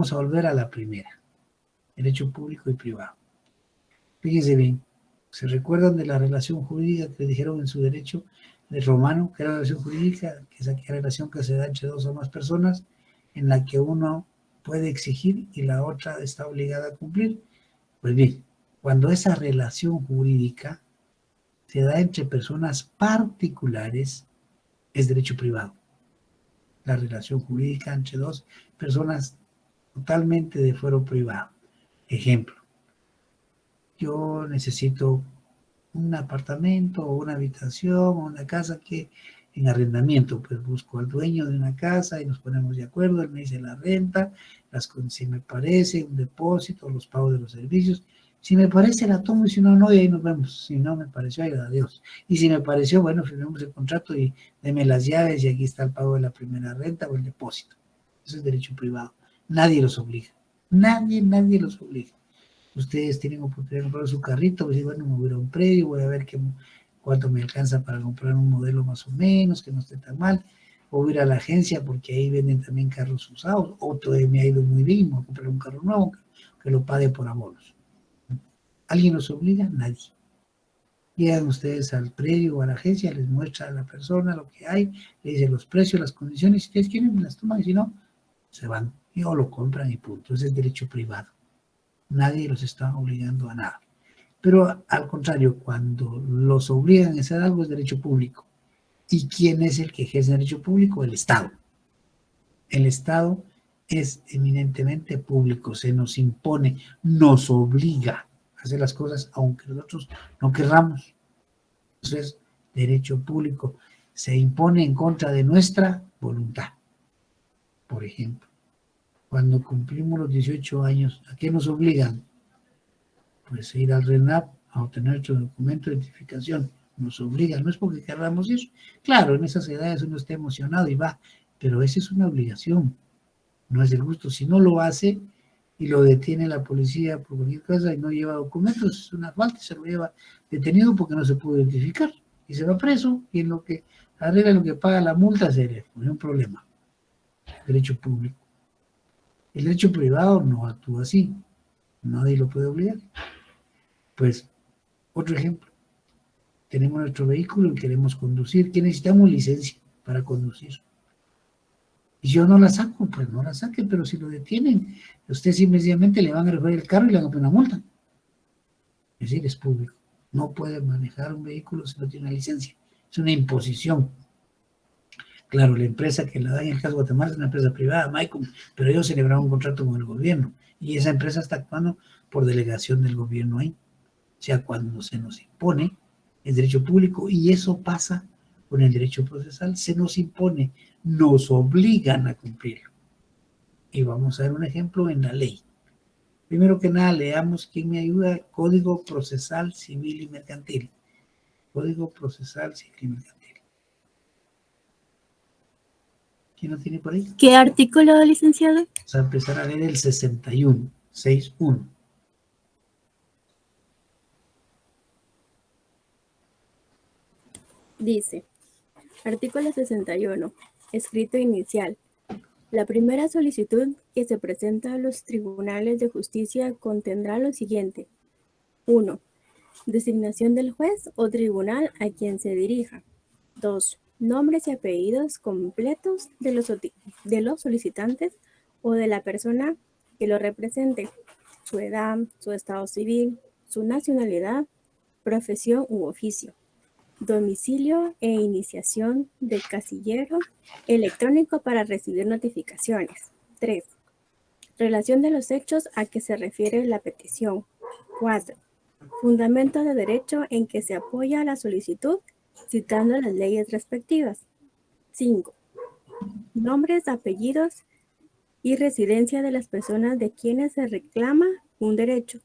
Vamos a volver a la primera, derecho público y privado. Fíjense bien, ¿se recuerdan de la relación jurídica que dijeron en su derecho de romano, que era la relación jurídica, que es aquella relación que se da entre dos o más personas, en la que uno puede exigir y la otra está obligada a cumplir? Pues bien, cuando esa relación jurídica se da entre personas particulares, es derecho privado. La relación jurídica entre dos personas totalmente de fuero privado. Ejemplo, yo necesito un apartamento o una habitación o una casa que en arrendamiento, pues busco al dueño de una casa y nos ponemos de acuerdo, él me dice la renta, si me parece, un depósito, los pagos de los servicios. Si me parece, la tomo, y si no, no, y ahí nos vemos. Si no me pareció, ahí adiós. Y si me pareció, bueno, firmemos el contrato y deme las llaves y aquí está el pago de la primera renta o el depósito. Eso es derecho privado. Nadie los obliga. Nadie los obliga. Ustedes tienen oportunidad de comprar su carrito, pues bueno, me voy a ir a un predio, voy a ver cuánto me alcanza para comprar un modelo más o menos, que no esté tan mal, o voy a ir a la agencia porque ahí venden también carros usados, o todavía me ha ido muy bien, voy a comprar un carro nuevo que lo pague por abonos. ¿Alguien los obliga? Nadie. Llegan ustedes al predio o a la agencia, les muestra a la persona lo que hay, le dice los precios, las condiciones, si ustedes quieren me las toman y si no, se van, o lo compran y punto. Ese es derecho privado. Nadie los está obligando a nada. Pero al contrario, cuando los obligan a hacer algo es derecho público. ¿Y quién es el que ejerce derecho público? El Estado. El Estado es eminentemente público, se nos impone, nos obliga a hacer las cosas aunque nosotros no querramos. Eso es derecho público. Se impone en contra de nuestra voluntad. Por ejemplo, cuando cumplimos los 18 años, ¿a qué nos obligan? Pues ir al RENAP a obtener nuestro documento de identificación. Nos obliga, no es porque queramos eso. Claro, en esas edades uno está emocionado y va, pero esa es una obligación, no es el gusto. Si no lo hace y lo detiene la policía por cualquier cosa y no lleva documentos, es una falta y se lo lleva detenido porque no se pudo identificar. Y se va preso y en lo que arregla, lo que paga la multa, se le pone un problema. Derecho público. El derecho privado no actúa así. Nadie lo puede obligar. Pues, otro ejemplo. Tenemos nuestro vehículo y queremos conducir. ¿Qué necesitamos? Licencia para conducir. Y yo no la saco, pues no la saque, pero si lo detienen, usted simplemente le van a recoger el carro y le van a poner una multa. Es decir, es público. No puede manejar un vehículo si no tiene una licencia. Es una imposición. Claro, la empresa que la da en el caso de Guatemala es una empresa privada, Maicon, pero ellos celebraron un contrato con el gobierno y esa empresa está actuando por delegación del gobierno ahí. O sea, cuando se nos impone el derecho público, y eso pasa con el derecho procesal, se nos impone, nos obligan a cumplirlo. Y vamos a ver un ejemplo en la ley. Primero que nada, leamos, ¿quién me ayuda? Código Procesal Civil y Mercantil. Código Procesal Civil y Mercantil. ¿Quién lo tiene por ahí? ¿Qué artículo, licenciado? Vamos a empezar a leer el 61, 6.1. Dice, artículo 61, escrito inicial. La primera solicitud que se presenta a los tribunales de justicia contendrá lo siguiente. 1. Designación del juez o tribunal a quien se dirija. 2. Nombres y apellidos completos de los solicitantes o de la persona que lo represente. Su edad, su estado civil, su nacionalidad, profesión u oficio. Domicilio e iniciación del casillero electrónico para recibir notificaciones. 3. Relación de los hechos a que se refiere la petición. 4. Fundamento de derecho en que se apoya la solicitud citando las leyes respectivas. 5. Nombres, apellidos y residencia de las personas de quienes se reclama un derecho.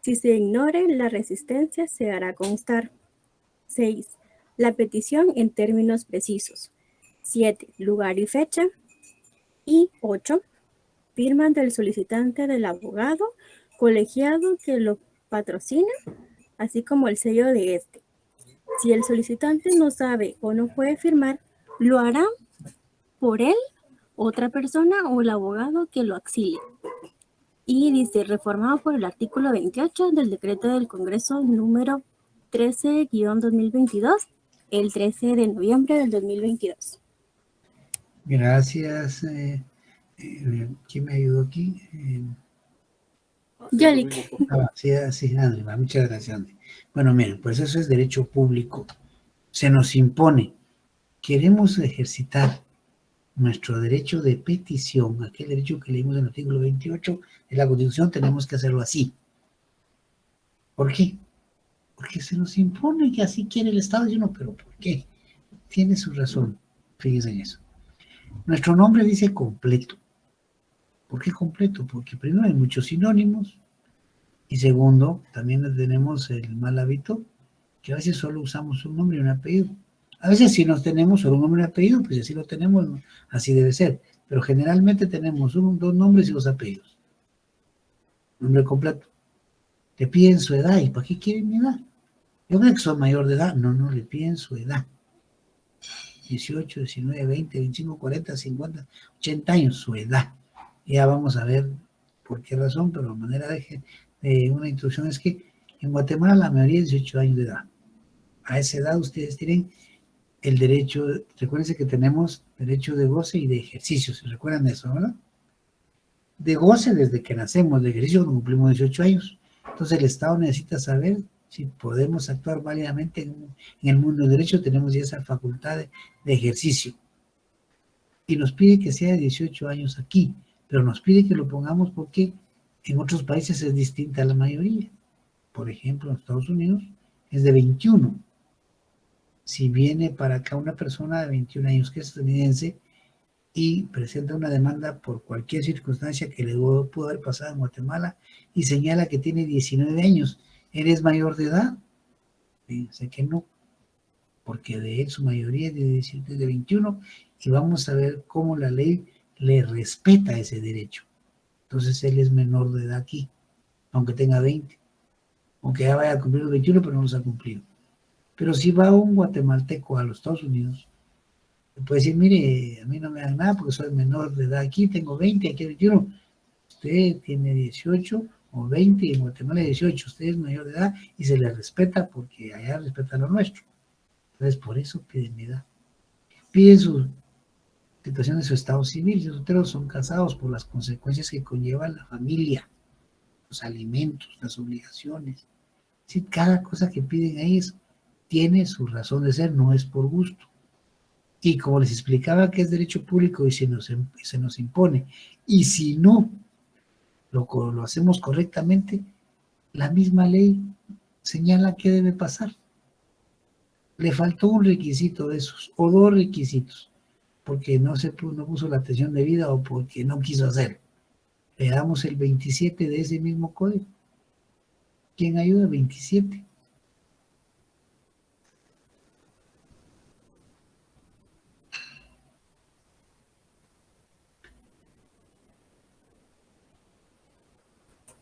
Si se ignore la resistencia, se hará constar. 6. La petición en términos precisos. 7. Lugar y fecha. Y 8. Firma del solicitante del abogado colegiado que lo patrocina, así como el sello de este. Si el solicitante no sabe o no puede firmar, lo hará por él, otra persona o el abogado que lo auxilie. Y dice, reformado por el artículo 28 del decreto del Congreso número 13-2022, el 13 de noviembre del 2022. Gracias. ¿Quién me ayudó aquí? Yolik. Sí, André, muchas gracias, André. Bueno, miren, pues eso es derecho público. Se nos impone. Queremos ejercitar nuestro derecho de petición, aquel derecho que leímos en el artículo 28 de la Constitución, tenemos que hacerlo así. ¿Por qué? Porque se nos impone que así quiere el Estado. Y uno, pero ¿por qué? Tiene su razón. Fíjense en eso. Nuestro nombre dice completo. ¿Por qué completo? Porque primero hay muchos sinónimos y segundo, también tenemos el mal hábito que a veces solo usamos un nombre y un apellido. A veces si nos tenemos solo un nombre y un apellido, pues así lo tenemos, así debe ser. Pero generalmente tenemos dos nombres y dos apellidos. Nombre completo. Le piden su edad. ¿Y para qué quieren mi edad? Yo creo que soy mayor de edad. No, le piden su edad. 18, 19, 20, 25, 40, 50, 80 años, su edad. Ya vamos a ver por qué razón, pero la manera de una instrucción es que en Guatemala la mayoría es 18 años de edad. A esa edad ustedes tienen el derecho, recuérdense que tenemos derecho de goce y de ejercicio, ¿se recuerdan de eso, verdad? De goce desde que nacemos, de ejercicio cuando cumplimos 18 años. Entonces el Estado necesita saber si podemos actuar válidamente en el mundo del derecho, tenemos ya esa facultad de ejercicio. Y nos pide que sea de 18 años aquí, pero nos pide que lo pongamos porque en otros países es distinta a la mayoría. Por ejemplo, en Estados Unidos es de 21. Si viene para acá una persona de 21 años que es estadounidense y presenta una demanda por cualquier circunstancia que le pudo haber pasado en Guatemala y señala que tiene 19 años, ¿eres mayor de edad? Fíjense que no, porque de él su mayoría es de 17, de 21, y vamos a ver cómo la ley le respeta ese derecho. Entonces él es menor de edad aquí, aunque tenga 20, aunque ya vaya a cumplir los 21, pero no los ha cumplido. Pero si va un guatemalteco a los Estados Unidos, puede decir, mire, a mí no me dan nada porque soy menor de edad aquí, tengo 20, aquí 21. Usted tiene 18 o 20 y en Guatemala 18, usted es mayor de edad y se le respeta porque allá respetan lo nuestro. Entonces, por eso piden mi edad. Piden su situación de su estado civil. Si los solteros son casados por las consecuencias que conlleva la familia, los alimentos, las obligaciones. Sí, cada cosa que piden ahí tiene su razón de ser, no es por gusto. Y como les explicaba que es derecho público y se nos impone, y si no lo hacemos correctamente, la misma ley señala qué debe pasar. Le faltó un requisito de esos, o dos requisitos, porque no puso la atención debida o porque no quiso hacer. Le damos el 27 de ese mismo código. ¿Quién ayuda? 27.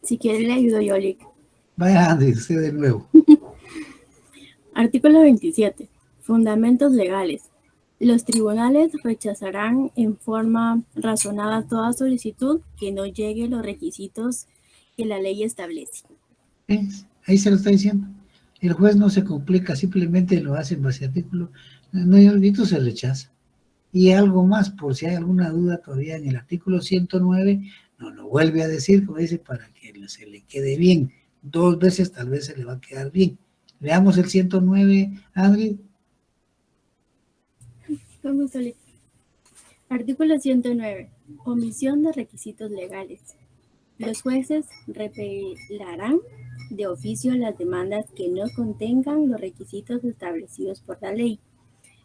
Si quiere le ayudo yo, Lick. Vaya, Andy, usted de nuevo. Artículo 27. Fundamentos legales. Los tribunales rechazarán en forma razonada toda solicitud que no llegue a los requisitos que la ley establece. Ahí se lo está diciendo. El juez no se complica, simplemente lo hace en base a artículo. No hay olvido, se rechaza. Y algo más, por si hay alguna duda todavía en el artículo 109, no lo vuelve a decir, como dice, para que se le quede bien. 2 veces tal vez se le va a quedar bien. Veamos el 109, André. Vamos a leer. Artículo 109. Omisión de requisitos legales. Los jueces repelarán de oficio las demandas que no contengan los requisitos establecidos por la ley,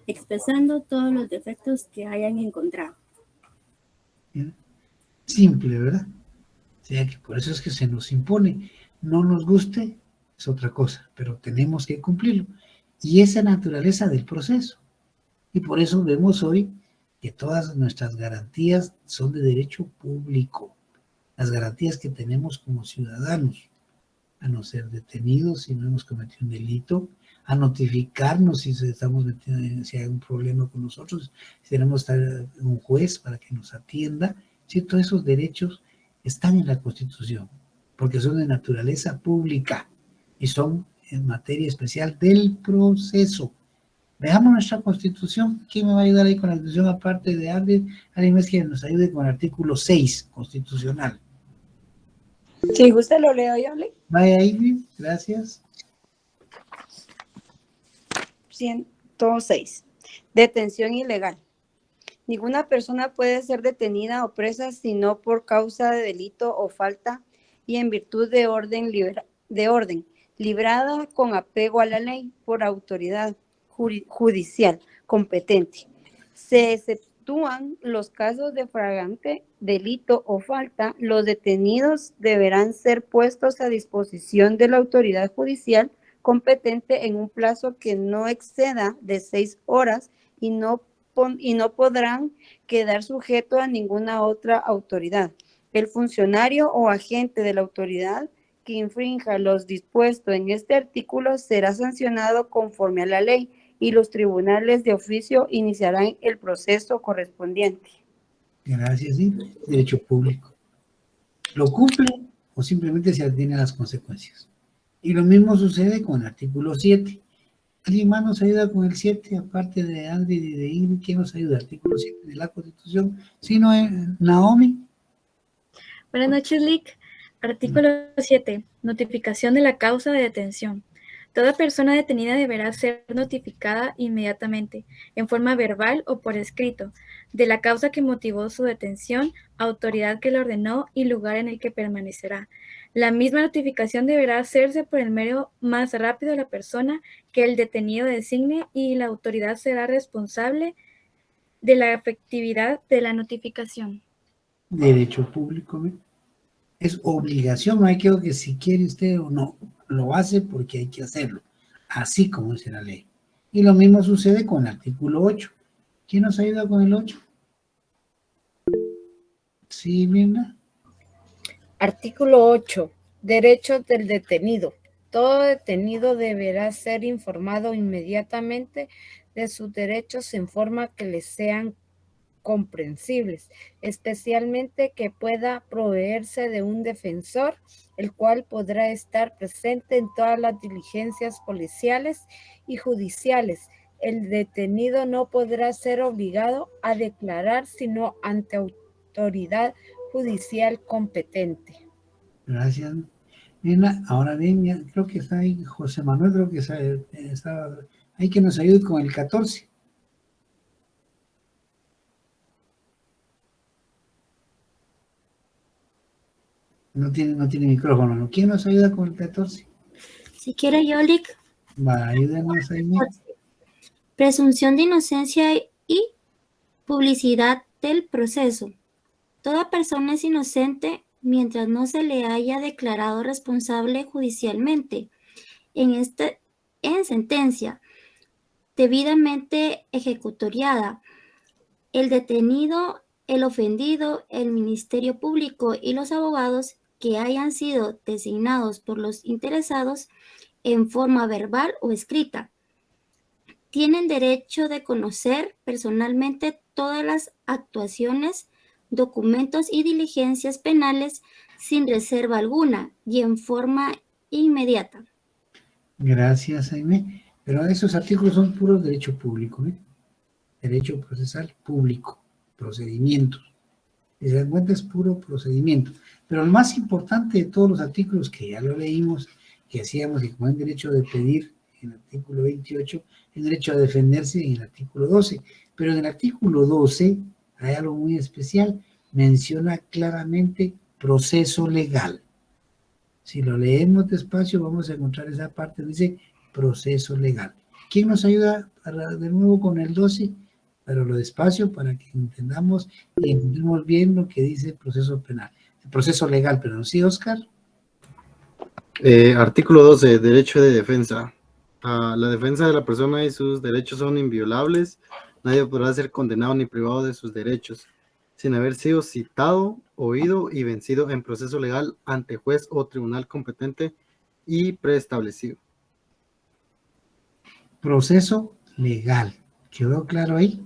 expresando todos los defectos que hayan encontrado. Simple, ¿verdad? O sea que por eso es que se nos impone. No nos guste, es otra cosa, pero tenemos que cumplirlo. Y esa naturaleza del proceso. Y por eso vemos hoy que todas nuestras garantías son de derecho público. Las garantías que tenemos como ciudadanos, a no ser detenidos si no hemos cometido un delito, a notificarnos si estamos metiendo, si hay un problema con nosotros, si tenemos un juez para que nos atienda, ¿sí? Todos esos derechos están en la Constitución, porque son de naturaleza pública y son en materia especial del proceso. Veamos nuestra Constitución. ¿Quién me va a ayudar ahí con la Constitución aparte de Arvid? Alguien más que nos ayude con el artículo 6 constitucional. Si gusta lo leo yo, Lee. Vaya, Ingrid, gracias. 106. Detención ilegal. Ninguna persona puede ser detenida o presa sino por causa de delito o falta y en virtud de orden, librada con apego a la ley por autoridad judicial competente. Se exceptúan los casos de flagrante delito o falta. Los detenidos deberán ser puestos a disposición de la autoridad judicial competente en un plazo que no exceda de 6 horas y no podrán quedar sujetos a ninguna otra autoridad. El funcionario o agente de la autoridad que infrinja los dispuestos en este artículo será sancionado conforme a la ley y los tribunales de oficio iniciarán el proceso correspondiente. Gracias, sí. Derecho público. ¿Lo cumple o simplemente se atiene a las consecuencias? Y lo mismo sucede con el artículo 7. ¿Alguien más nos ayuda con el 7, aparte de Andrés y de Ingrid? ¿Quién nos ayuda? Artículo 7 de la Constitución. Si no, Naomi. Buenas noches, Lick. Artículo 7. Notificación de la causa de detención. Toda persona detenida deberá ser notificada inmediatamente, en forma verbal o por escrito, de la causa que motivó su detención, autoridad que la ordenó y lugar en el que permanecerá. La misma notificación deberá hacerse por el medio más rápido de la persona que el detenido designe y la autoridad será responsable de la efectividad de la notificación. Derecho público, ¿ve? Es obligación, no hay que si quiere usted o no, lo hace porque hay que hacerlo, así como dice la ley. Y lo mismo sucede con el artículo 8. ¿Quién nos ayuda con el 8? Sí, Mirna. Artículo 8. Derechos del detenido. Todo detenido deberá ser informado inmediatamente de sus derechos en forma que les sean comprensibles, especialmente que pueda proveerse de un defensor, el cual podrá estar presente en todas las diligencias policiales y judiciales. El detenido no podrá ser obligado a declarar sino ante autoridad judicial competente. Gracias. Mirna, ahora bien, ya creo que está ahí José Manuel, creo que está ahí que nos ayude con el 14. No tiene micrófono, ¿no? ¿Quién nos ayuda con el 14? Si quiere, Yolik. Va, ayúdenos ahí. Presunción de inocencia y publicidad del proceso. Toda persona es inocente mientras no se le haya declarado responsable judicialmente. En sentencia debidamente ejecutoriada, el detenido, el ofendido, el Ministerio Público y los abogados que hayan sido designados por los interesados en forma verbal o escrita, tienen derecho de conocer personalmente todas las actuaciones, documentos y diligencias penales sin reserva alguna y en forma inmediata. Gracias, Jaime. Pero esos artículos son puros derecho público, ¿eh? Derecho procesal público, procedimientos. Si se dan cuenta, es puro procedimiento. Pero el más importante de todos los artículos que ya lo leímos, que hacíamos, y como el derecho de pedir en el artículo 28, el derecho a defenderse en el artículo 12. Pero en el artículo 12 hay algo muy especial, menciona claramente proceso legal. Si lo leemos despacio, vamos a encontrar esa parte, dice proceso legal. ¿Quién nos ayuda de nuevo con el 12? Pero lo despacio para que entendamos y entendamos bien lo que dice el proceso penal. El proceso legal, perdón. ¿Sí, Oscar? Artículo 12, derecho de defensa. La defensa de la persona y sus derechos son inviolables. Nadie podrá ser condenado ni privado de sus derechos, sin haber sido citado, oído y vencido en proceso legal ante juez o tribunal competente y preestablecido. Proceso legal. ¿Quedó claro ahí?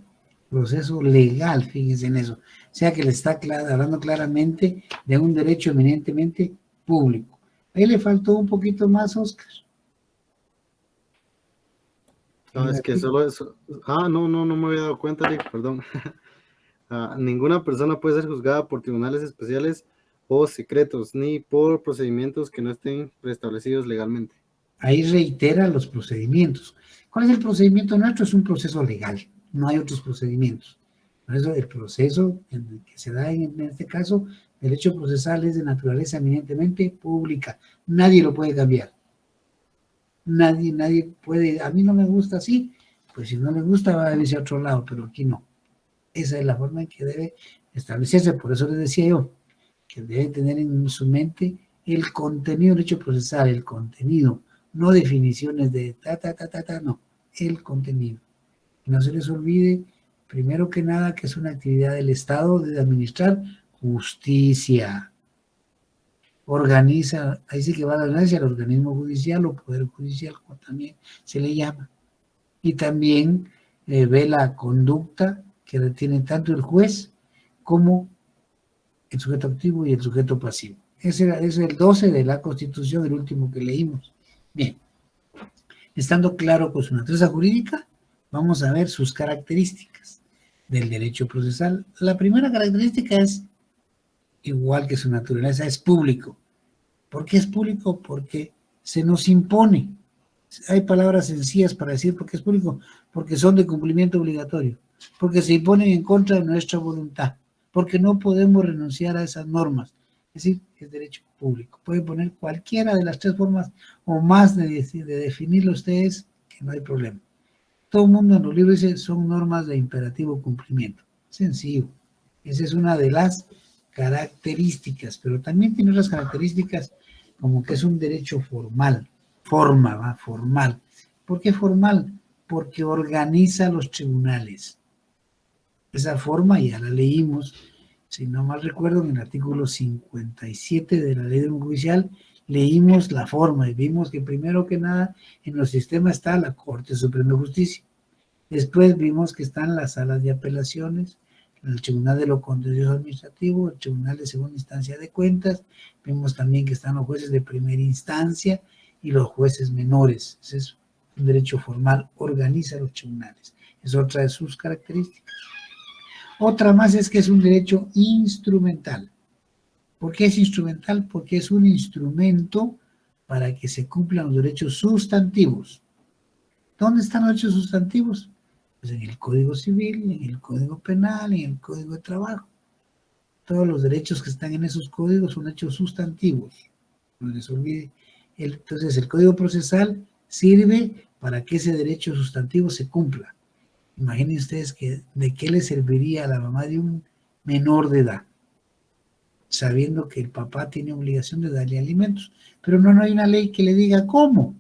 Proceso legal, fíjense en eso. sea que le está hablando claramente de un derecho eminentemente público. Ahí le faltó un poquito más, Oscar. Ah, es que solo eso. Ah, no me había dado cuenta, Rick, perdón. Ninguna persona puede ser juzgada por tribunales especiales o secretos, ni por procedimientos que no estén preestablecidos legalmente. Ahí reitera los procedimientos. ¿Cuál es el procedimiento nuestro? Es un proceso legal, no hay otros procedimientos. Por eso el proceso que se da en este caso, derecho procesal, es de naturaleza eminentemente pública. Nadie lo puede cambiar. Nadie puede, a mí no me gusta así, pues si no le gusta va a irse a otro lado, pero aquí no. Esa es la forma en que debe establecerse. Por eso les decía yo, que debe tener en su mente el contenido del derecho procesal, el contenido, no definiciones de no, el contenido. Y no se les olvide, primero que nada, que es una actividad del Estado de administrar justicia. Organiza, ahí sí que va la ganancia al organismo judicial o poder judicial, como también se le llama. Y también ve la conducta que tiene tanto el juez como el sujeto activo y el sujeto pasivo. Ese es el 12 de la Constitución, el último que leímos. Bien, estando claro con su naturaleza jurídica, vamos a ver sus características del derecho procesal. La primera característica es, igual que su naturaleza, es público. ¿Por qué es público? Porque se nos impone. Hay palabras sencillas para decir por qué es público, porque son de cumplimiento obligatorio, porque se imponen en contra de nuestra voluntad, porque no podemos renunciar a esas normas. Es decir, es derecho público. Pueden poner cualquiera de las tres formas o más de definirlo ustedes, que no hay problema. Todo el mundo en los libros dice son normas de imperativo cumplimiento. Sencillo. Esa es una de las características, pero también tiene otras características como que es un derecho formal. Formal. ¿Por qué formal? Porque organiza los tribunales. Esa forma ya la leímos, si no mal recuerdo, en el artículo 57 de la Ley de Orden Judicial, leímos la forma y vimos que primero que nada en los sistemas está la Corte Suprema de Justicia. Después vimos que están las salas de apelaciones, el Tribunal de lo Contencioso Administrativo, el Tribunal de Segunda Instancia de Cuentas, vimos también que están los jueces de primera instancia y los jueces menores. Ese es un derecho formal, organiza los tribunales. Es otra de sus características. Otra más es que es un derecho instrumental. ¿Por qué es instrumental? Porque es un instrumento para que se cumplan los derechos sustantivos. ¿Dónde están los derechos sustantivos? Pues en el Código Civil, en el Código Penal, en el Código de Trabajo. Todos los derechos que están en esos códigos son hechos sustantivos. No les olvide. Entonces, el Código Procesal sirve para que ese derecho sustantivo se cumpla. Imaginen ustedes que de qué le serviría a la mamá de un menor de edad, sabiendo que el papá tiene obligación de darle alimentos, pero no hay una ley que le diga cómo.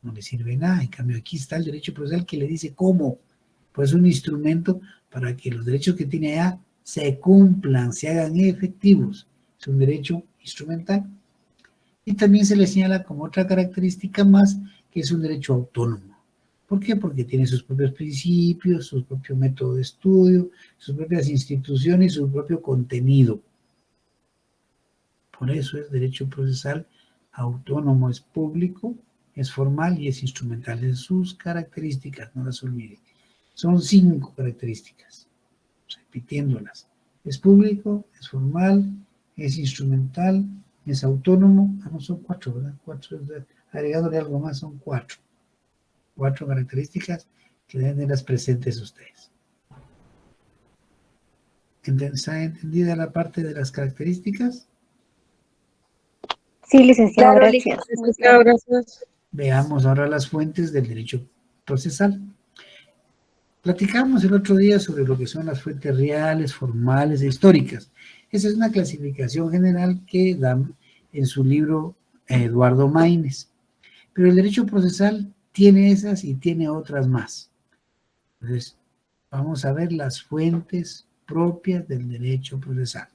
No le sirve nada. En cambio, aquí está el derecho procesal que le dice cómo. Pues es un instrumento para que los derechos que tiene allá se cumplan, se hagan efectivos. Es un derecho instrumental. Y también se le señala como otra característica más que es un derecho autónomo. ¿Por qué? Porque tiene sus propios principios, su propio método de estudio, sus propias instituciones y su propio contenido. Por eso es derecho procesal autónomo, es público, es formal y es instrumental. En sus características, no las olviden. Son 5 características, repitiéndolas. Es público, es formal, es instrumental, es autónomo. No son 4, ¿verdad? 4, agregándole algo más, son 4. 4 características que deben tenerlas presentes ustedes. ¿Está entendida la parte de las características? Sí, licenciado, Claro, gracias. licenciado, gracias. Veamos ahora las fuentes del derecho procesal. Platicamos el otro día sobre lo que son las fuentes reales, formales e históricas. Esa es una clasificación general que da en su libro Eduardo Maínez. Pero el derecho procesal tiene esas y tiene otras más. Entonces, vamos a ver las fuentes propias del derecho procesal.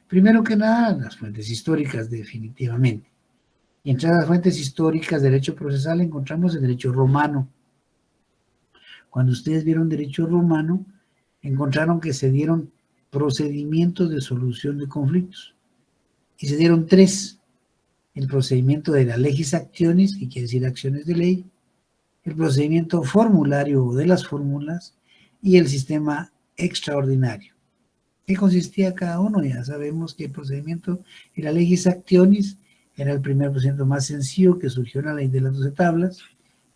Primero que nada, las fuentes históricas, definitivamente. Y entre las fuentes históricas del derecho procesal encontramos el derecho romano. Cuando ustedes vieron derecho romano, encontraron que se dieron procedimientos de solución de conflictos. Y se dieron 3. El procedimiento de la legis actionis, que quiere decir acciones de ley, el procedimiento formulario o de las fórmulas y el sistema extraordinario. ¿Qué consistía cada uno? Ya sabemos que el procedimiento de la legis actionis era el primer procedimiento más sencillo que surgió en la ley de las 12 tablas,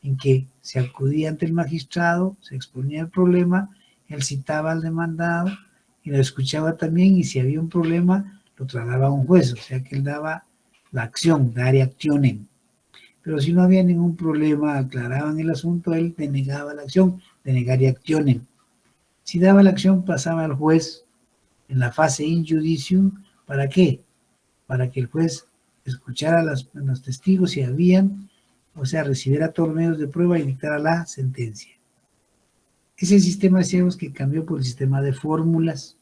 en que se acudía ante el magistrado, se exponía el problema, él citaba al demandado y lo escuchaba también, y si había un problema lo trasladaba a un juez, o sea que él daba la acción, dare actionem. Pero si no había ningún problema, aclaraban el asunto, él denegaba la acción, denegare actionem. Si daba la acción, pasaba al juez en la fase in judicium. ¿Para qué? Para que el juez escuchara a los testigos si habían, o sea, recibiera todos los medios de prueba y dictara la sentencia. Ese sistema, decíamos, que cambió por el sistema de fórmulas,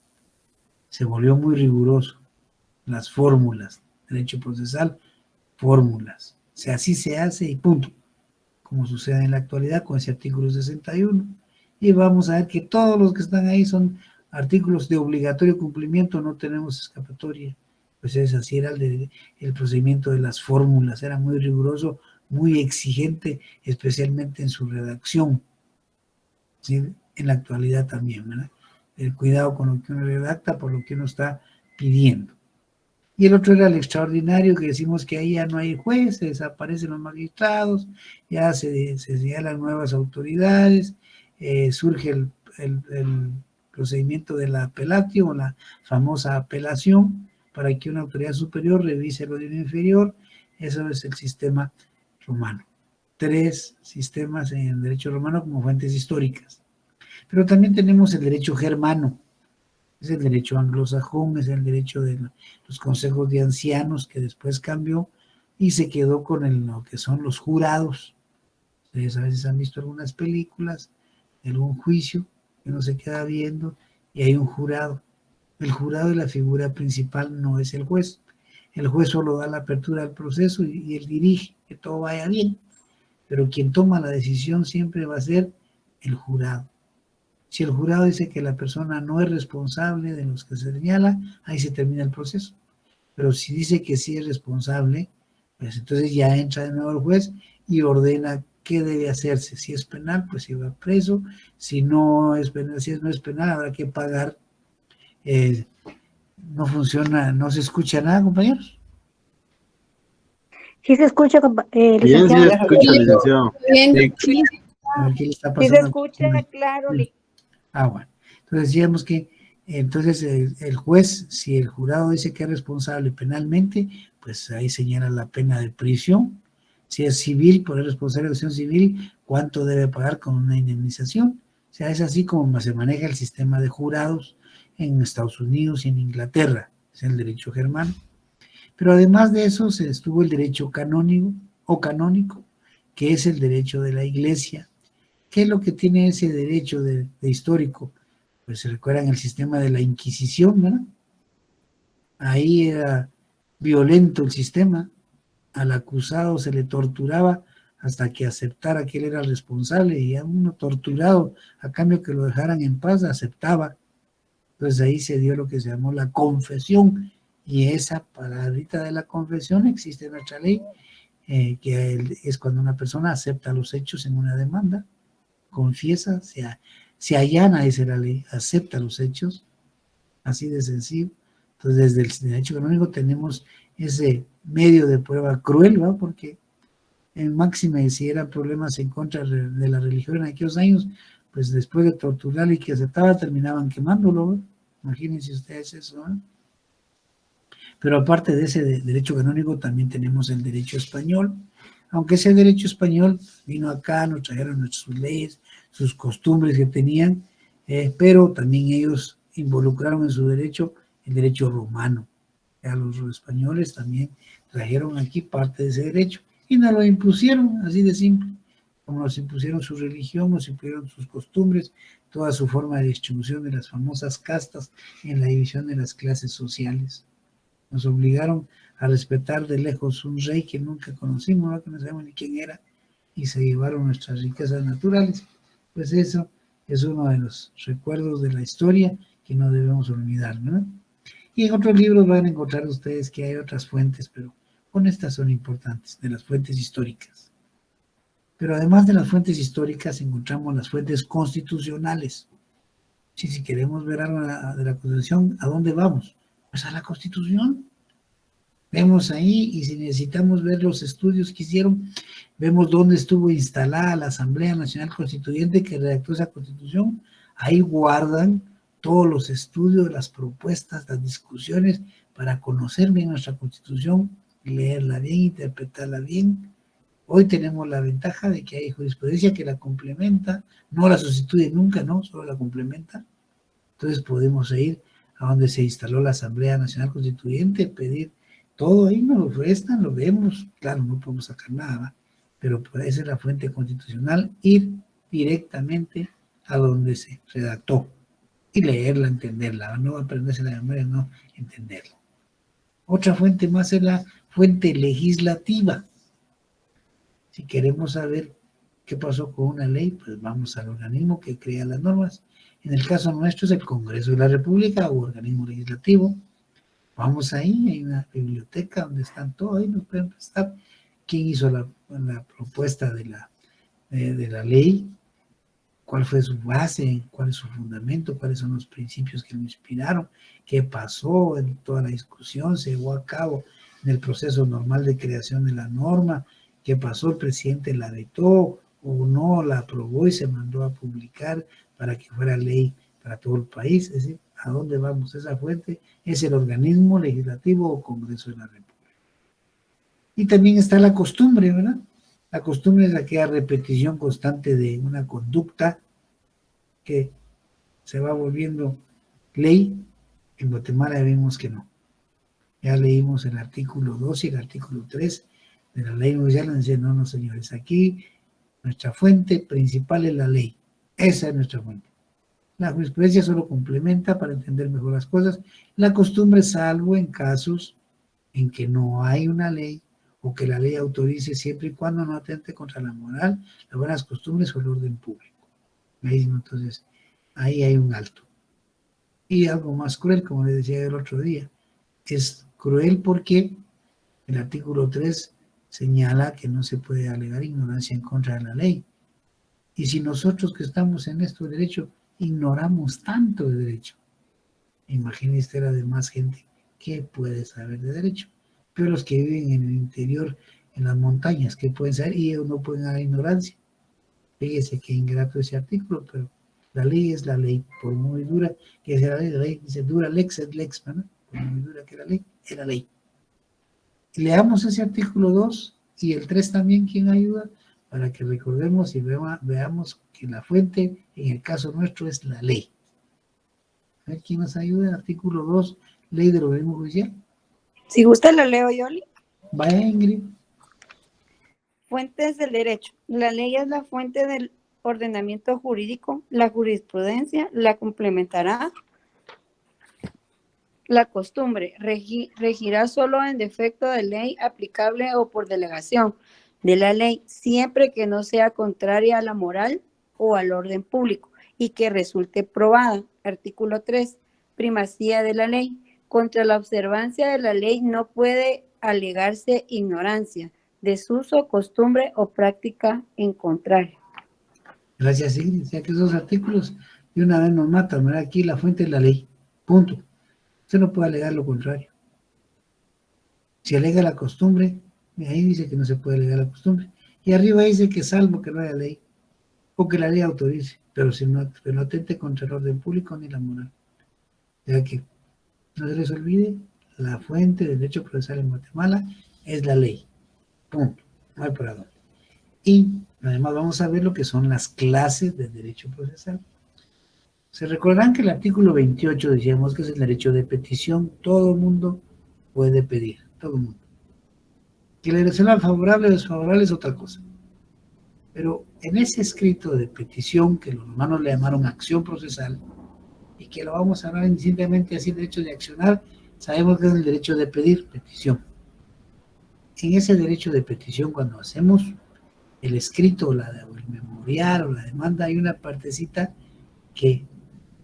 se volvió muy riguroso. Las fórmulas, derecho procesal, fórmulas. O sea, así se hace y punto. Como sucede en la actualidad con ese artículo 61. Y vamos a ver que todos los que están ahí son artículos de obligatorio cumplimiento, no tenemos escapatoria. Pues es así, era el procedimiento de las fórmulas, era muy riguroso, muy exigente, especialmente en su redacción. ¿Sí? En la actualidad también, ¿verdad? El cuidado con lo que uno redacta por lo que uno está pidiendo. Y el otro era el extraordinario, que decimos que ahí ya no hay jueces, desaparecen los magistrados, ya se señalan nuevas autoridades, surge el procedimiento de la apelatio, o la famosa apelación, para que una autoridad superior revise lo de un inferior. Eso es el sistema romano. 3 sistemas en el derecho romano como fuentes históricas. Pero también tenemos el derecho germano, es el derecho anglosajón, es el derecho de los consejos de ancianos, que después cambió y se quedó con lo que son los jurados. Ustedes a veces han visto algunas películas, algún juicio que uno se queda viendo y hay un jurado. El jurado es la figura principal, no es el juez. El juez solo da la apertura al proceso y él dirige que todo vaya bien, pero quien toma la decisión siempre va a ser el jurado. Si el jurado dice que la persona no es responsable de los que se señala, ahí se termina el proceso. Pero si dice que sí es responsable, pues entonces ya entra de nuevo el juez y ordena qué debe hacerse. Si es penal, pues se va preso. Si no es penal, si no es penal, habrá que pagar. No funciona, no se escucha nada, compañeros. Sí se escucha, Bien, sí, licenciado. escucha, licenciado. Bien, A ver qué le está Sí se pasando. escucha claro. Bueno. Entonces decíamos que entonces el juez, si el jurado dice que es responsable penalmente, pues ahí señala la pena de prisión. Si es civil, por el responsable de acción civil, cuánto debe pagar con una indemnización. O sea, es así como se maneja el sistema de jurados en Estados Unidos y en Inglaterra, es el derecho germano. Pero además de eso se estuvo el derecho canónico o canónico, que es el derecho de la iglesia. ¿Qué es lo que tiene ese derecho de histórico? Pues se recuerdan el sistema de la Inquisición, ¿verdad? Ahí era violento el sistema, al acusado se le torturaba hasta que aceptara que él era el responsable, y a uno torturado a cambio que lo dejaran en paz aceptaba. Entonces ahí se dio lo que se llamó la confesión, y esa palabrita de la confesión existe en nuestra ley, que es cuando una persona acepta los hechos en una demanda, confiesa, se allana, dice la ley, acepta los hechos, así de sencillo. Entonces desde el derecho canónico tenemos ese medio de prueba cruel, ¿va? Porque en máxima, si eran problemas en contra de la religión en aquellos años, pues después de torturarlo y que aceptaba, terminaban quemándolo, ¿va? Imagínense ustedes eso, ¿va? Pero aparte de ese derecho canónico, también tenemos el derecho español, aunque ese derecho español vino acá, nos trajeron sus leyes, sus costumbres que tenían, pero también ellos involucraron en su derecho el derecho romano. A los españoles también trajeron aquí parte de ese derecho y nos lo impusieron, así de simple, como nos impusieron su religión, nos impusieron sus costumbres, toda su forma de distribución de las famosas castas en la división de las clases sociales. Nos obligaron a respetar de lejos un rey que nunca conocimos, ¿no? Que no sabemos ni quién era, y se llevaron nuestras riquezas naturales. Pues eso es uno de los recuerdos de la historia que no debemos olvidar, ¿no? Y en otros libros van a encontrar ustedes que hay otras fuentes, pero con estas son importantes, de las fuentes históricas. Pero además de las fuentes históricas, encontramos las fuentes constitucionales. Si queremos ver algo de la Constitución, ¿a dónde vamos? Pues a la Constitución. Vemos ahí, y si necesitamos ver los estudios que hicieron, vemos dónde estuvo instalada la Asamblea Nacional Constituyente que redactó esa Constitución. Ahí guardan todos los estudios, las propuestas, las discusiones, para conocer bien nuestra Constitución, leerla bien, interpretarla bien. Hoy tenemos la ventaja de que hay jurisprudencia que la complementa, no la sustituye nunca, no, solo la complementa. Entonces podemos ir a donde se instaló la Asamblea Nacional Constituyente, pedir todo ahí, nos lo prestan, lo vemos, claro, no podemos sacar nada, ¿va? Pero puede ser la fuente constitucional, ir directamente a donde se redactó y leerla, entenderla, no aprenderse la memoria, no entenderla. Otra fuente más es la fuente legislativa. Si queremos saber qué pasó con una ley, pues vamos al organismo que crea las normas. En el caso nuestro es el Congreso de la República o organismo legislativo. Vamos ahí, hay una biblioteca donde están todos, ahí nos pueden prestar quién hizo la propuesta de la ley, cuál fue su base, cuál es su fundamento, cuáles son los principios que lo inspiraron, qué pasó en toda la discusión, se llevó a cabo en el proceso normal de creación de la norma, qué pasó, el presidente la vetó o no, la aprobó y se mandó a publicar para que fuera ley para todo el país. Es decir, ¿a dónde vamos? Esa fuente es el organismo legislativo o Congreso de la República. Y también está la costumbre, ¿verdad? La costumbre es aquella repetición constante de una conducta que se va volviendo ley. En Guatemala vemos que no. Ya leímos el artículo 2 y el artículo 3 de la ley mundial, nos dicen, no, señores, aquí nuestra fuente principal es la ley. Esa es nuestra fuente. La jurisprudencia solo complementa para entender mejor las cosas. La costumbre, salvo en casos en que no hay una ley o que la ley autorice siempre y cuando no atente contra la moral, las buenas costumbres o el orden público. Entonces, ahí hay un alto. Y algo más cruel, como les decía el otro día, es cruel porque el artículo 3 señala que no se puede alegar ignorancia en contra de la ley. Y si nosotros que estamos en esto de derecho ignoramos tanto de derecho, imagínense la demás gente que puede saber de derecho. Pero los que viven en el interior, en las montañas, que pueden saber y ellos no pueden dar ignorancia. Fíjese qué ingrato ese artículo, pero la ley es la ley, por muy dura que sea la ley dice dura lex et lex, ¿no? Por muy dura que la ley, es la ley. Y leamos ese artículo 2 y el 3 también, ¿quién ayuda? Para que recordemos y veamos que la fuente, en el caso nuestro, es la ley. A ver, ¿quién nos ayuda? Artículo 2, ley del organismo judicial. Si gusta, lo leo yo. Vaya, Ingrid. Fuentes del derecho. La ley es la fuente del ordenamiento jurídico. La jurisprudencia la complementará. La costumbre regirá solo en defecto de ley aplicable o por delegación de la ley, siempre que no sea contraria a la moral o al orden público y que resulte probada. Artículo 3. Primacía de la ley. Contra la observancia de la ley no puede alegarse ignorancia, desuso, costumbre o práctica en contrario. Gracias, Ingrid. O sea que esos artículos de una vez nos matan, ¿verdad? Aquí la fuente es la ley. Punto. Usted no puede alegar lo contrario. Si alega la costumbre, ahí dice que no se puede alegar la costumbre. Y arriba dice que salvo que no haya ley, o que la ley autorice, pero no atente contra el orden público ni la moral. O sea que no se les olvide, la fuente del derecho procesal en Guatemala es la ley. Punto. No hay para dónde. Y además vamos a ver lo que son las clases de derecho procesal. Se recordarán que el artículo 28 decíamos que es el derecho de petición. Todo el mundo puede pedir, todo el mundo. Que la dirección favorable o desfavorable es otra cosa. Pero en ese escrito de petición, que los romanos le llamaron acción procesal, y que lo vamos a hablar indistintamente así, derecho de accionar, sabemos que es el derecho de pedir, petición. En ese derecho de petición, cuando hacemos el escrito, o el memorial, o la demanda, hay una partecita que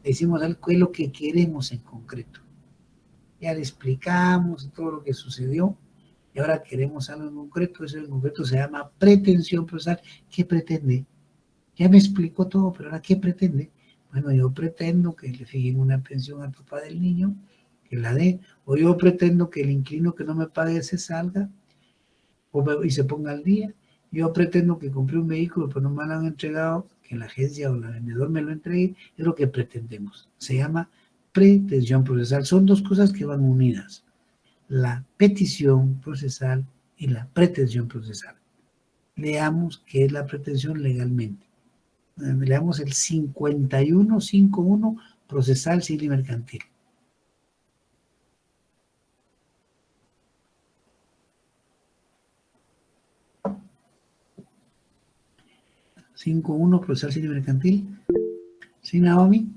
Le decimos algo que es lo que queremos en concreto. Ya le explicamos todo lo que sucedió y ahora queremos algo en concreto. Eso en concreto se llama pretensión procesal. ¿Qué pretende? Ya me explicó todo, pero ahora ¿qué pretende? Bueno, yo pretendo que le fijen una pensión al papá del niño, que la dé, o yo pretendo que el inquilino que no me pague se salga y se ponga al día. Yo pretendo que compré un vehículo, pero no me lo han entregado, que la agencia o el vendedor me lo entregue. Es lo que pretendemos. Se llama pretensión procesal. Son dos cosas que van unidas. La petición procesal y la pretensión procesal. Leamos qué es la pretensión legalmente. Leamos el 5151 procesal civil y mercantil. 51 procesal civil y mercantil. ¿Sí, Naomi?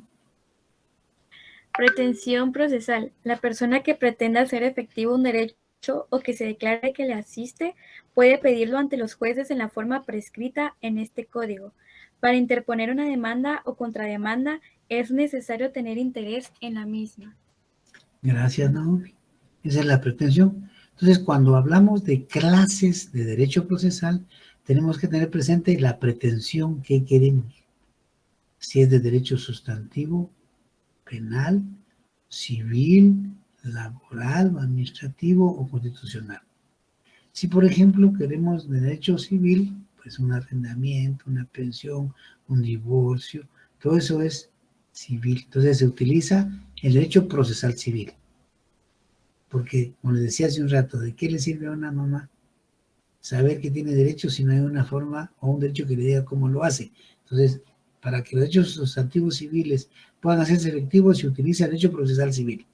Pretensión procesal. La persona que pretenda hacer efectivo un derecho o que se declare que le asiste puede pedirlo ante los jueces en la forma prescrita en este código. Para interponer una demanda o contrademanda es necesario tener interés en la misma. Gracias, Naomi. Esa es la pretensión. Entonces, cuando hablamos de clases de derecho procesal, tenemos que tener presente la pretensión que queremos. Si es de derecho sustantivo, penal, civil, laboral, administrativo o constitucional. Si, por ejemplo, queremos de derecho civil, pues un arrendamiento, una pensión, un divorcio, todo eso es civil. Entonces se utiliza el derecho procesal civil. Porque, como les decía hace un rato, ¿de qué le sirve a una mamá saber que tiene derecho si no hay una forma o un derecho que le diga cómo lo hace? Entonces, para que los derechos sustantivos civiles puedan hacerse efectivos, se utiliza el derecho procesal civil.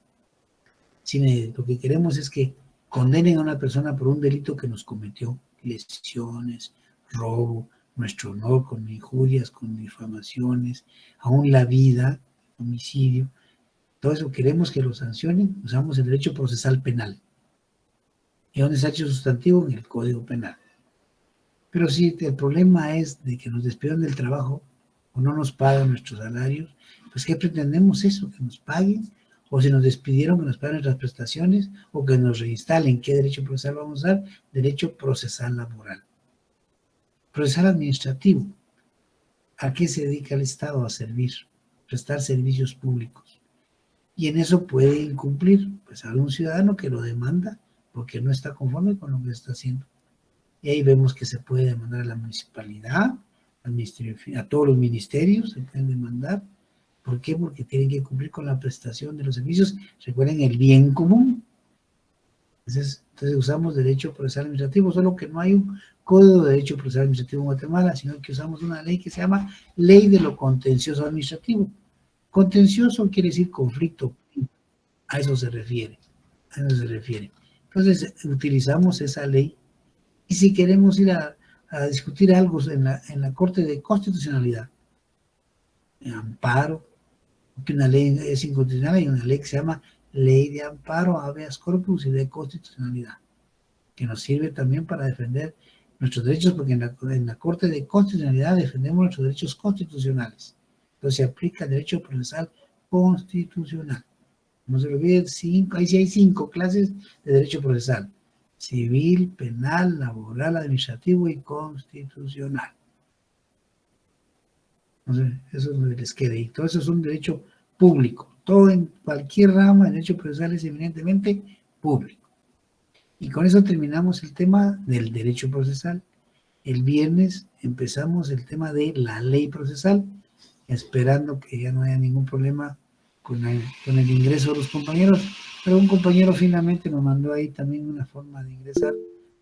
Si lo que queremos es que condenen a una persona por un delito que nos cometió, lesiones, robo, nuestro honor con injurias, con difamaciones, aún la vida, homicidio, todo eso queremos que lo sancionen, usamos el derecho procesal penal. ¿Y dónde está el derecho sustantivo? En el Código Penal. Pero si el problema es de que nos despidan del trabajo o no nos pagan nuestros salarios, pues ¿qué pretendemos eso? Que nos paguen, o si nos despidieron, que nos paguen nuestras prestaciones, o que nos reinstalen. ¿Qué derecho procesal vamos a dar? Derecho procesal laboral. Procesal administrativo. ¿A qué se dedica el Estado? A servir, prestar servicios públicos. Y en eso puede incumplir, pues a un ciudadano que lo demanda porque no está conforme con lo que está haciendo. Y ahí vemos que se puede demandar a la municipalidad, a todos los ministerios se pueden demandar. ¿Por qué? Porque tienen que cumplir con la prestación de los servicios. Recuerden el bien común. Entonces usamos derecho procesal administrativo, solo que no hay un código de derecho procesal administrativo en Guatemala, sino que usamos una ley que se llama Ley de lo Contencioso Administrativo. Contencioso quiere decir conflicto. A eso se refiere. Entonces utilizamos esa ley. Y si queremos ir a discutir algo en la Corte de Constitucionalidad, en amparo, que una ley es inconstitucional, hay una ley que se llama Ley de Amparo, Habeas Corpus y de Constitucionalidad, que nos sirve también para defender nuestros derechos, porque en la Corte de Constitucionalidad defendemos nuestros derechos constitucionales. Entonces se aplica el derecho procesal constitucional. No se lo olviden, ahí sí hay 5 clases de derecho procesal: civil, penal, laboral, administrativo y constitucional. Entonces, eso es lo que les queda. Y todo eso es un derecho público. Todo en cualquier rama de derecho procesal es eminentemente público. Y con eso terminamos el tema del derecho procesal. El viernes empezamos el tema de la ley procesal, esperando que ya no haya ningún problema con el ingreso de los compañeros. Pero un compañero finalmente nos mandó ahí también una forma de ingresar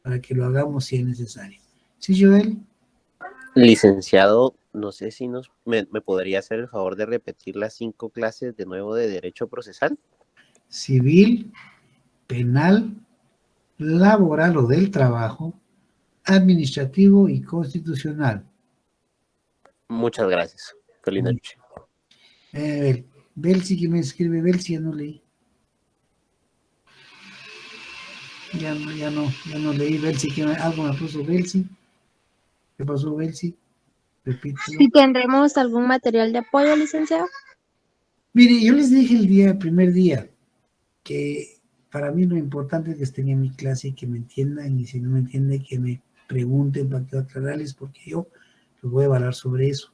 para que lo hagamos si es necesario. ¿Sí, Joel? Licenciado, no sé si me podría hacer el favor de repetir las 5 clases de nuevo de derecho procesal. Civil, penal, laboral o del trabajo, administrativo y constitucional. Muchas gracias. Feliz noche. Belsi, que me escribe Belsi, ya no leí. Ya no leí Belsi, que algo me puso Belsi. ¿Qué pasó, Belsi? Repítelo. ¿Y tendremos algún material de apoyo, licenciado? Mire, yo les dije el primer día, que para mí lo importante es que estén en mi clase y que me entiendan, y si no me entienden, que me pregunten para que aclararles, porque yo les voy a evaluar sobre eso.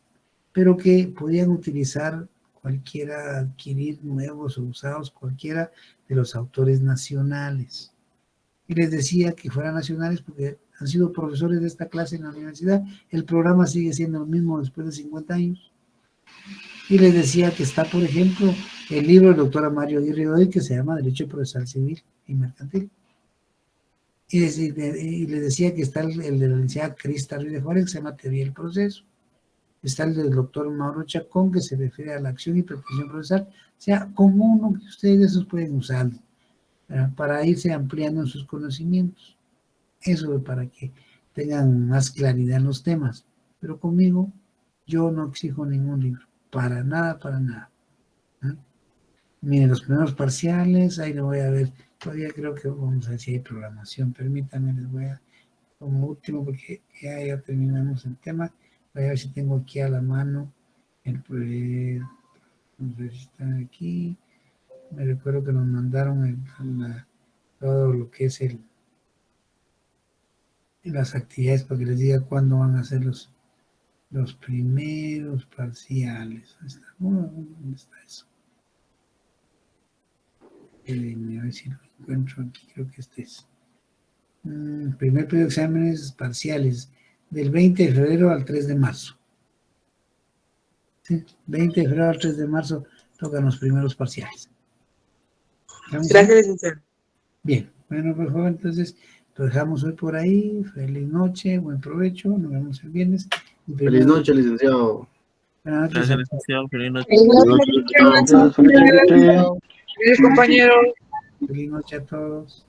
Pero que podían utilizar cualquiera, adquirir nuevos o usados, cualquiera de los autores nacionales. Y les decía que fueran nacionales porque han sido profesores de esta clase en la universidad. El programa sigue siendo el mismo después de 50 años. Y les decía que está, por ejemplo, el libro del doctor Mario Aguirre Godoy, que se llama Derecho Procesal Civil y Mercantil. Y les decía que está el de la licenciada Crista Ruiz de Juárez, que se llama Teoría del Proceso. Está el del doctor Mauro Chacón, que se refiere a la acción y preparación procesal. O sea, como uno que ustedes esos pueden usarlo para irse ampliando en sus conocimientos. Eso es para que tengan más claridad en los temas. Pero conmigo, yo no exijo ningún libro. Para nada, para nada. ¿Ah? Miren, los primeros parciales, ahí lo voy a ver. Todavía creo que vamos a ver si hay programación. Permítanme, les voy a, como último, porque ya terminamos el tema. Voy a ver si tengo aquí a la mano el proyecto. No sé si están aquí. Me recuerdo que nos mandaron todo lo que es las actividades para que les diga cuándo van a ser los primeros parciales. ¿Dónde está eso? A ver si lo encuentro aquí, creo que este es. Primer periodo de exámenes parciales, del 20 de febrero al 3 de marzo. ¿Sí? 20 de febrero al 3 de marzo tocan los primeros parciales. Gracias, licenciado. Bien, bueno, por favor, entonces lo dejamos hoy por ahí. Feliz noche, buen provecho, nos vemos el viernes. Feliz noche, licenciado. Buenas noches. Gracias, licenciado. Feliz noche. Feliz compañero. Feliz noche a todos.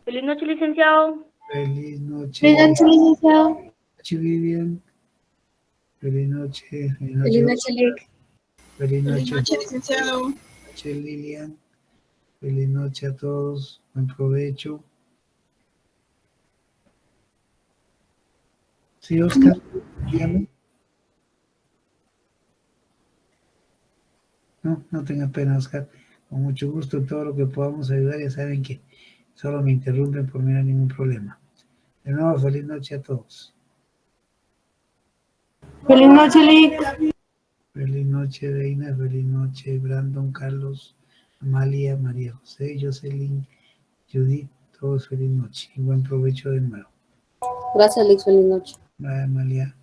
Feliz noche, licenciado. Feliz noche. Feliz noche, licenciado. Vivian. Feliz noche. Feliz noche, Lick. Feliz noche. licenciado. Feliz noche, Lilian. Feliz noche a todos. Buen provecho. Sí, Oscar. Dígame. No tenga pena, Oscar. Con mucho gusto, todo lo que podamos ayudar, ya saben que solo me interrumpen por mí, no hay ningún problema. De nuevo, feliz noche a todos. Feliz noche, Lick. Feliz noche, Reina. Feliz noche, Brandon, Carlos, Amalia, María José, Jocelyn, Judith. Todos feliz noche y buen provecho de nuevo. Gracias, Lick. Feliz noche. Bye, Amalia.